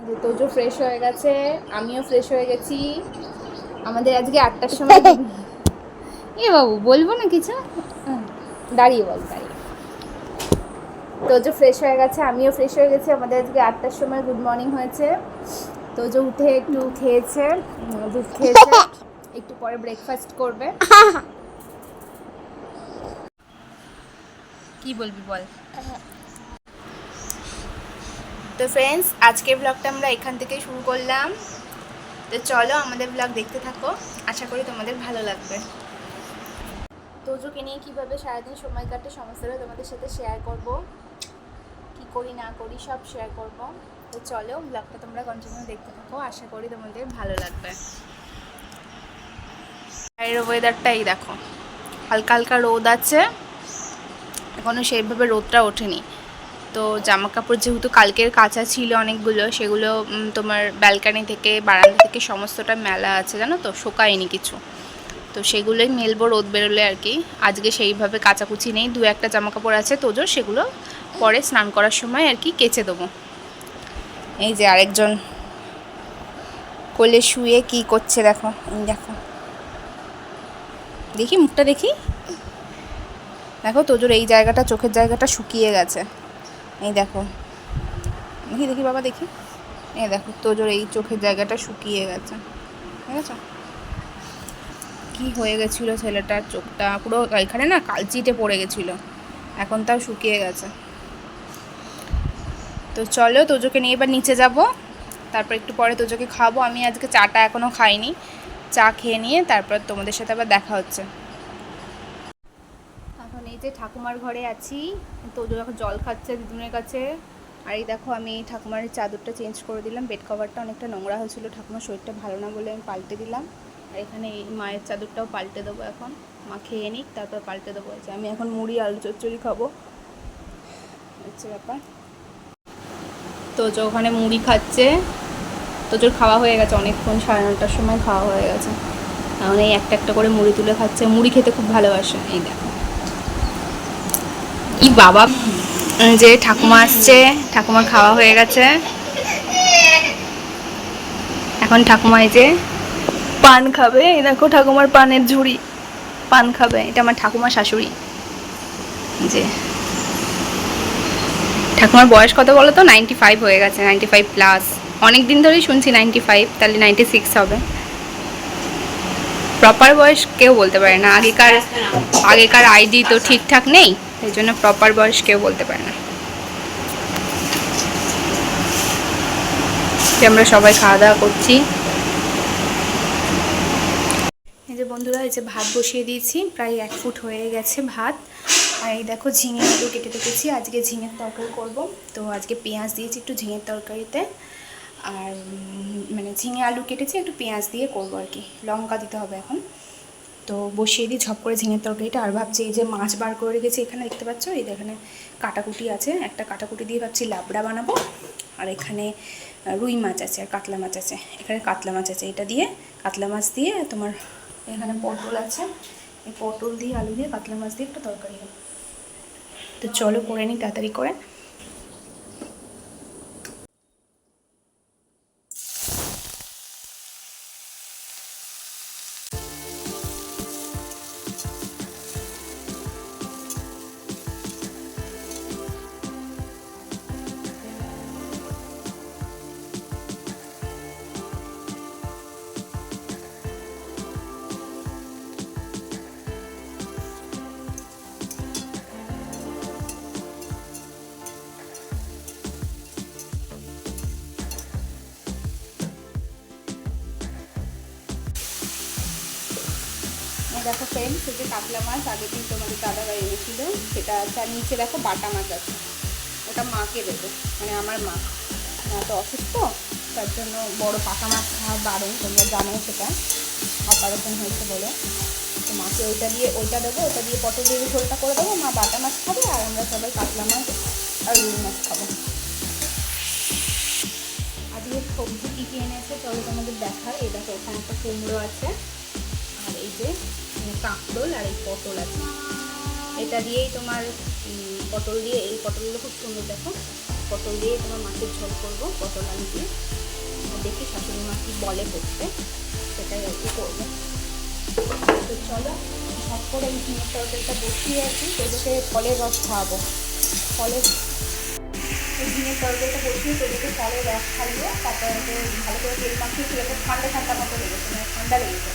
Tojo fresh হয়ে গেছে, আমিও ফ্রেশ হয়ে গেছি। আমাদের আজকে 8টার সময় এ বাবু বলবো না কিছু, দাঁড়িয়ে বল দাঁড়িয়ে। তোজো ফ্রেশ হয়ে গেছে, আমিও ফ্রেশ হয়ে গেছি। আমাদের আজকে 8টার সময় গুড মর্নিং হয়েছে। তোজো উঠে একটু খেয়েছে, দুধ খেয়েছে, একটু পরে ব্রেকফাস্ট করবে। কি বলবি বল। তো ফ্রেন্ডস, আজকের ব্লগটা আমরা এখান থেকেই শুরু করলাম। তো চলো আমাদের ব্লগ দেখতে থাকো, আশা করি তোমাদের ভালো লাগবে। তোজোকে নিয়ে কীভাবে সারাদিন সময় কাটে সমস্তটা তোমাদের সাথে শেয়ার করব, কি করি না করি সব শেয়ার করব। তো চলো ব্লগটা তোমরা কন্টিনিউ দেখতে থাকো, আশা করি তোমাদের ভালো লাগবে। বাইরের ওয়েদারটাই দেখো, হালকা হালকা রোদ আছে, এখনও সেইভাবে রোদটা ওঠেনি। তো জামা কাপড় যেহেতু কালকের কাঁচা ছিল অনেকগুলো, সেগুলো তোমার ব্যালকানি থেকে বারান্দা থেকে সমস্তটা মেলা আছে, জানো তো, শোকায়নি কিছু। তো সেগুলোই মেলবো রোদ বেরোলে আর কি। আজকে সেইভাবে কাচাকুচি নেই, 2-1টা জামা কাপড় আছে তোজোর, সেগুলো পরে স্নান করার সময় আর কি কেচে দেবো। এই যে আরেকজন কোলে শুয়ে কি করছে দেখো, দেখো দেখি মুখটা দেখি, দেখো তোজোর এই জায়গাটা, চোখের জায়গাটা শুকিয়ে গেছে। এই দেখো, দেখি দেখি বাবা দেখি, এই দেখো তোজোর এই চোখের জায়গাটা শুকিয়ে গেছে, ঠিক আছে? কি হয়ে গেছিলো ছেলেটার, চোখটা পুরো এখানে না কালচিটে পড়ে গেছিলো, এখন তাও শুকিয়ে গেছে। তো চলো তোজোকে নিয়ে এবার নিচে যাব, তারপর একটু পরে তোজোকে খাওয়াবো। আমি আজকে চাটা এখনও খাইনি, চা খেয়ে নিয়ে তারপর তোমাদের সাথে আবার দেখা হচ্ছে। এখন এই যে ঠাকুমার ঘরে আছি, তোজো এখন জল খাচ্ছে দিদুনের কাছে। আর এই দেখো আমি ঠাকুমার চাদরটা চেঞ্জ করে দিলাম, বেড কভারটা অনেকটা নোংরা হয়েছিল, ঠাকুমার শরীরটা ভালো না বলে আমি পাল্টে দিলাম। আর এখানে এই মায়ের চাদরটাও পাল্টে দেবো, এখন মা খেয়ে নিক তারপর পাল্টে দেবো। যে আমি এখন মুড়ি আলু চচ্চড়ি খাবো, হচ্ছে ব্যাপার। তোজো ওখানে মুড়ি খাচ্ছে, তোজোর খাওয়া হয়ে গেছে অনেকক্ষণ, 9:30টার সময় খাওয়া হয়ে গেছে। এখন এই একটা একটা করে মুড়ি তুলে খাচ্ছে, মুড়ি খেতে খুব ভালোবাসে। এই দেখো কি বাবা, যে ঠাকুমা আসছে, ঠাকুমার খাওয়া হয়ে গেছে। এখন ঠাকুমা এই যে পান খাবে, এই দেখো ঠাকুমার পানের ঝুড়ি, পান খাবে। এটা আমার ঠাকুমা শাশুড়ি। যে ঠাকুমার বয়স কত বলো তো, 95 হয়ে গেছে, 95+। অনেক দিন ধরেই শুনছি 95, তাহলে 96 হবে। প্রপার বয়স কেউ বলতে পারে না, আগেকার আইডি তো ঠিকঠাক নেই, সেই জন্য প্রপার বয়স কেউ বলতে পারে না। আমরা সবাই খাওয়া দাওয়া করছি। এই যে বন্ধুরা, এই যে ভাত বসিয়ে দিয়েছি, প্রায় 1 ফুট হয়ে গেছে ভাত। আর এই দেখো ঝিঙে আলু কেটে রেখেছি, আজকে ঝিঙের তরকারি করব। তো আজকে পেঁয়াজ দিয়েছি একটু ঝিঙের তরকারিতে, আর মানে ঝিঙে আলু কেটেছি, একটু পেঁয়াজ দিয়ে করবো আর কি, লঙ্কা দিতে হবে এখন। তো বসিয়ে দিই ঝপ করে ঝিঙের তরকারিটা। আর ভাবছি এই যে মাছ বার করে রেখেছি, এখানে দেখতে পাচ্ছ, এই এখানে কাটাকুটি আছে, একটা কাটাকুটি দিয়ে ভাবছি লাবড়া বানাবো। আর এখানে রুই মাছ আছে আর কাতলা মাছ আছে, এখানে কাতলা মাছ আছে, এটা দিয়ে কাতলা মাছ দিয়ে তোমার এখানে পটল আছে, এই পটল দিয়ে আলু দিয়ে কাতলা মাছ দিয়ে একটা তরকারি হবে। তো চলো করে নিই তাড়াতাড়ি করে। দেখো ফ্রেন্ডস, এই যে কাতলা মাছ আগের দিন তোমাদের দাদাভাই এনেছিল, সেটা তার নিচে দেখো বাটা মাছ আছে, ওটা মাকে দেবো, মানে আমার মা তো অসুস্থ, তার জন্য বড় পাকা মাছ খাওয়া বারণ, তোমরা জানো সেটা, অপারেশন হয়েছে বলে। তো মাকে ওইটা দেবো, ওটা দিয়ে পটল দিয়ে ঝোলটা করে দেবো, মা বাটা মাছ খাবে আর আমরা সবাই কাতলা মাছ আর রুই মাছ খাবো। আজকে সবজি কী কী এনেছে চলো তোমাদের দেখার। এই দেখো এখানে একটা কুমড়ো আছে, আর এই যে কাঁকরোল আর এই পটল আছে, এটা দিয়েই তোমার পটল দিয়ে, এই পটলগুলো খুব সুন্দর দেখো, পটল দিয়ে তোমার মাছের ঝোল করবো, পটল আলু দিয়ে। দেখি শাশুড়ি মা কি বলে করতে, সেটাই আর কি করবো। তো চলো সব করে এই ঝিঙের তরকারিটা বসিয়ে আছি, তোদেরকে ফলের রস খাওয়াবো। ফলের এই ঝিঙের তরকারিটা বসিয়ে তোদেরকে ফলের রস খাইয়ে তারপর ওকে ভালো করে তেল মাখিয়ে সেটাকে ঠান্ডা ঠান্ডা মতো লেগেছে, মানে ঠান্ডা লেগেছে।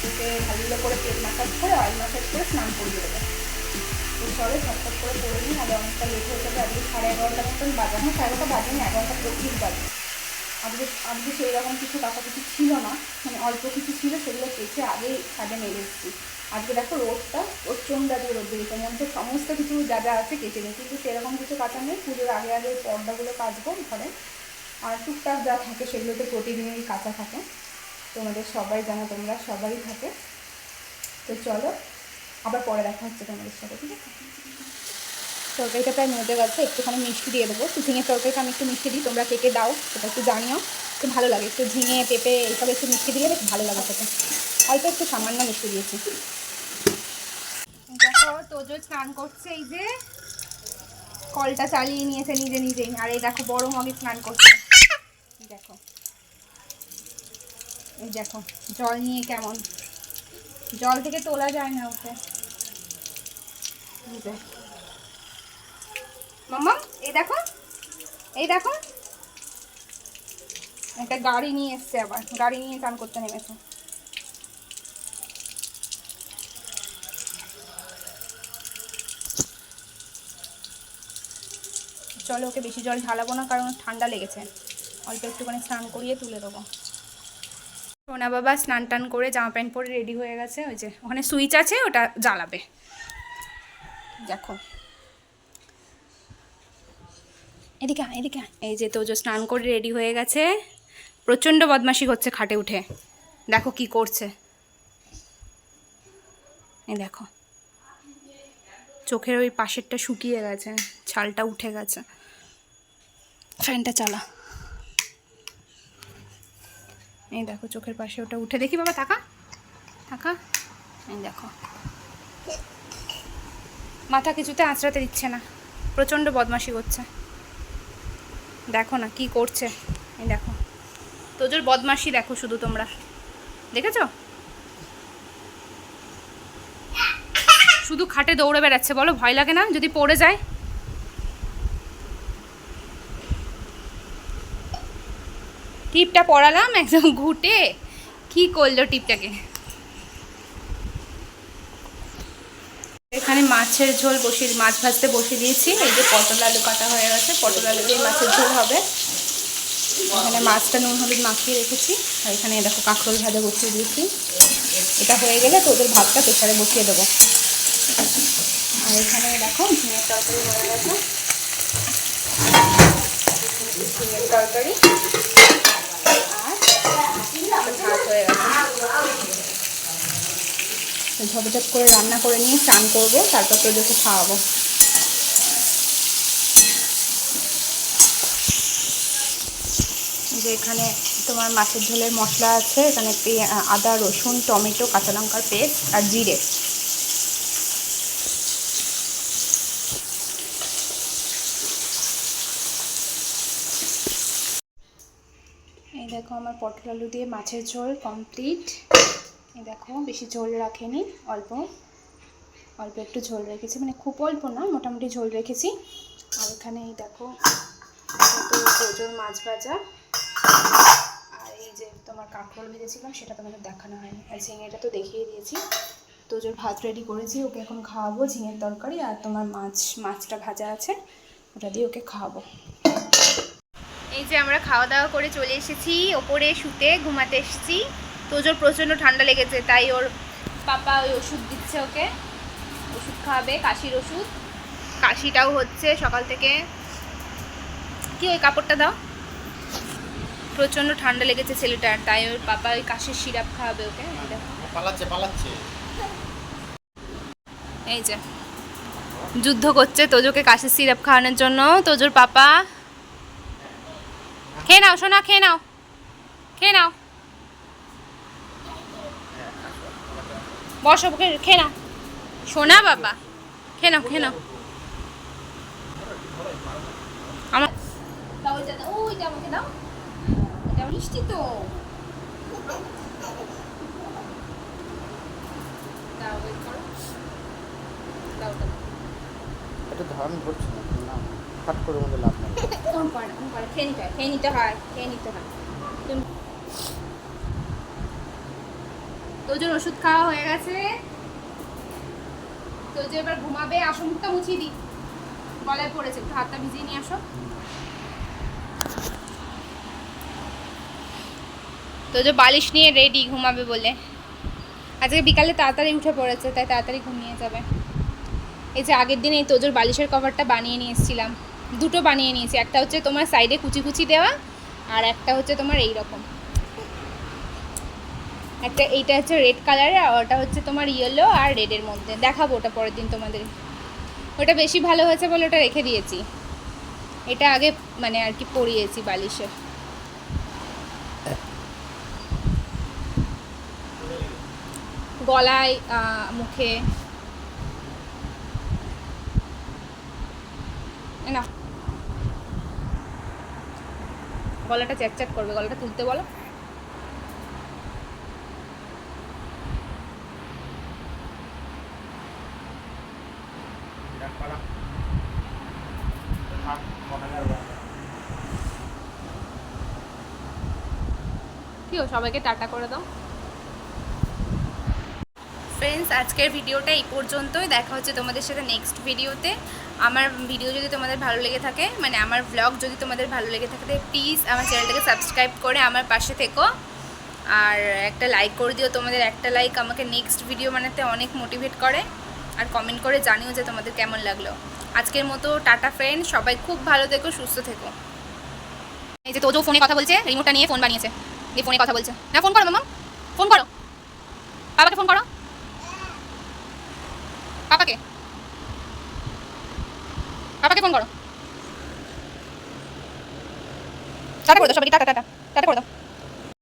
ওকে ভালো করে তেল মাসাজ করে অয়েল মাসাজ করে স্নান করিয়ে দেবে। তো চলো ঝটপট করে করে নিই, আগে অনেকটা লেট হয়ে যাবে। আজকে 11:30 মতন বাজে, এখন 11:30 বাজে না, 11:25 বাজে। আজকে সেই রকম কিছু কাটাকুটি ছিল না, মানে অল্প কিছু ছিল, সেগুলো কেচে আগেই ছাদে মেরে এসেছি। আজকে দেখো রোদটা প্রচণ্ড আজকে রোদ বেরিয়েছে, আমি আমাদের সমস্ত কিছু যা যা আছে কেচে নিই, কিন্তু সেরকম কিছু কাটা নেই। পুজোর আগে আগে পর্দাগুলো কাচবো ঘরে, আর টুকটাক যা থাকে সেগুলো তো প্রতিদিনই কাঁচা থাকে, তোমাদের সবাই জানো, তোমরা সবাই থাকে। তো চলো আবার পরে দেখা হচ্ছে তোমাদের সাথে, ঠিক আছে? তরকারিটা প্রায় মজে গেছে, একটুখানি মিষ্টি দিয়ে দেবো। ঝিঙের তরকারিটা আমি একটু মিষ্টি দিই, তোমরা কে কে দাও সেটা একটু জানিও, একটু ভালো লাগে। একটু ঝিঙে পেঁপে এইসব একটু মিষ্টি দিলে বেশ ভালো লাগে সেটা। অল্প একটু সামান্য মিষ্টি দিয়েছি। দেখো তোজো স্নান করছে, এই যে কলটা চালিয়ে নিয়েছে নিজে নিজেই, আর এই দেখো বড় মগে স্নান করছে। দেখো এই দেখো জল নিয়ে কেমন, জল থেকে তোলা যায় না ওকে। মাম্মা এই দেখো, এই দেখো একটা গাড়ি নিয়ে এসছে, আবার গাড়ি নিয়ে স্নান করতে নেমেছে। চলো ওকে বেশি জল ঢালাবো না, কারণ ঠান্ডা লেগেছে, অল্প একটুখানি স্নান করিয়ে তুলে দেবো। সোনা বাবা স্নান টান করে জামা প্যান্ট পরে রেডি হয়ে গেছে, ওই যে ওখানে সুইচ আছে ওটা জ্বালাবে। দেখো এদিকে এদিকে, এই যে তোজো স্নান করে রেডি হয়ে গেছে, প্রচণ্ড বদমাশি করছে খাটে উঠে। দেখো কি করছে, এই দেখো চোখের ওই পাশেরটা শুকিয়ে গেছে, ছালটা উঠে গেছে। ফ্যানটা চালা, এই দেখো চোখের পাশে ওটা উঠে, দেখি বাবা তাকা তাকা, এই দেখো মাথা কিছুতে আঁচড়াতে দিচ্ছে না, প্রচণ্ড বদমাশি করছে। দেখো না কি করছে, এই দেখো তোজোর বদমাশি দেখো শুধু, তোমরা দেখেছো? শুধু খাটে দৌড়ে বেড়াচ্ছে, বলো ভয় লাগে না যদি পড়ে যায়? টিপটা পড়ালাম একদম ঘুটে, কি করলো টিপটাকে। এখানে মাছের ঝোল বসিয়ে, মাছ ভাজতে বসিয়ে দিয়েছি। এই যে পটল আলু কাটা হয়ে গেছে, পটল আলু দিয়ে মাছের ঝোল হবে। এখানে মাছটা নুন হলুদ মাখিয়ে রেখেছি, আর এখানে দেখো কাঁকরোল ভাজা বসিয়ে দিয়েছি। এটা হয়ে গেলে তোদের ভাতটা প্রেসারে বসিয়ে দেবো। আর এখানে দেখো ঝিঙের তরকারি হয়ে গেছে, ঝিঙের তরকারি আর ভাত হয়ে গেছে। ঝটঝট করে রান্না করে নিয়ে স্নান করবো, তারপর তোদেরকে খাওয়াবো। যে এখানে তোমার মাছের ঝোলের মশলা আছে, এখানে আদা রসুন টমেটো কাঁচা লঙ্কার পেস্ট আর জিরে। এই দেখো আমার পটল আলু দিয়ে মাছের ঝোল কমপ্লিট। এই দেখো বেশি ঝোল রাখেনি, অল্প অল্প একটু ঝোল রেখেছি, মানে খুব অল্প না, মোটামুটি ঝোল রেখেছি। আর এখানে এই দেখো তোজোর মাছ ভাজা, আর এই যে তোমার কাঁকরোল ভেজেছিলাম সেটা তোমাদের দেখানো হয়নি, আর ঝিঙেটা তো দেখিয়ে দিয়েছি। তোজোর ভাত রেডি করেছি, ওকে এখন খাওয়াবো ঝিঙের তরকারি, আর তোমার মাছটা ভাজা আছে ওটা দিয়ে ওকে খাওয়াবো। এই যে আমরা খাওয়া দাওয়া করে চলে এসেছি ওপরে, শুতে ঘুমাতে এসেছি। তোজোর প্রচণ্ড ঠান্ডা লেগেছে, তাই ওর পাপা ওই ওষুধ দিচ্ছে, ওকে ওষুধ খাওয়াবে, কাশির ওষুধ। কাশিটাও হচ্ছে সকাল থেকে। কি ওই কাপড়টা দাও, প্রচণ্ড ঠান্ডা লেগেছে ছেলেটার, তাই ওর পাপা ওই কাশির সিরাপ খাওয়াবে ওকে। পালাচ্ছে এই যে যুদ্ধ করছে তোজোকে কাশির সিরাপ খাওয়ানোর জন্য। তোজোর পাপা খেয়ে নাও সোনা, খেয়ে নাও খেয়ে নাও, বসো খেয়ে নাও সোনা বাবা, খেয়ে নাও খেয়ে নাও। আমার মিষ্টিটা আমাকে দাও। এটা মিষ্টি তো। দাও, ওয়েট করো। দাও দাও। এটা ধারণ করছি না, ফাট করে মধ্যে লাভ নেই। ফোন করে না, ফোন করে খেয়ে নিতে হয়, খেয়ে নিতে হয়, খেয়ে নিতে হয়। তোজোর ওষুধ খাওয়া হয়ে গেছে। তোজো এবার ঘুমাবে। আসো, মুখটা মুছিয়ে দিই, গলায় পড়েছে, একটু হাতটা ভিজিয়ে নিয়ে আসো। তোজো বালিশ নিয়ে রেডি ঘুমাবে বলে। আজকে বিকালে তাড়াতাড়ি উঠে পড়েছে, তাই তাড়াতাড়ি ঘুমিয়ে যাবে। এই যে আগের দিন এই তোজোর বালিশের কভারটা বানিয়ে নিয়ে এসেছিলাম, দুটো বানিয়ে নিয়েছি। একটা হচ্ছে তোমার সাইডে কুচি কুচি দেওয়া, আর একটা হচ্ছে তোমার এই রকম। একটা এইটা হচ্ছে রেড কালারের, আর ওটা হচ্ছে তোমার ইয়েলো আর রেডের মধ্যে। দেখাবো ওটা পরের দিন তোমাদের। ওটা বেশি ভালো হয়েছে বলে ওটা রেখে দিয়েছি। এটা আগে মানে আর কি পরিয়েছি বালিশে। গলায়, মুখে না, গলাটা চ্যাট করবে, গলাটা তুলতে বলো। কি ও, সবাইকে টাটা করে দাও। ফ্রেন্ডস, আজকের ভিডিওটা এই পর্যন্তই। দেখা হচ্ছে তোমাদের সাথে নেক্সট ভিডিওতে। আমার ভিডিও যদি তোমাদের ভালো লেগে থাকে, মানে আমার ব্লগ যদি তোমাদের ভালো লেগে থাকে, প্লিজ আমার চ্যানেলটাকে সাবস্ক্রাইব করে আমার পাশে থেকো। আর একটা লাইক করে দিও। তোমাদের একটা লাইক আমাকে নেক্সট ভিডিও বানাতে অনেক মোটিভেট করে। আর কমেন্ট করে জানিও যে তোমাদের কেমন লাগলো। আজকের মতো টাটা ফ্রেন্ড, সবাই খুব ভালো থেকো, সুস্থ থেকো। এই যে তোজো ফোনে কথা বলছে, রিমোটটা নিয়ে ফোন বানিয়েছে, এই ফোনে কথা বলছে। না, ফোন করো মামা, ফোন করো, বাবাকে ফোন করো, পাপাকে পাপাকে ফোন করো। টাটা করে দাও সবাইকে, টাটা টাটা টাটা করে দাও।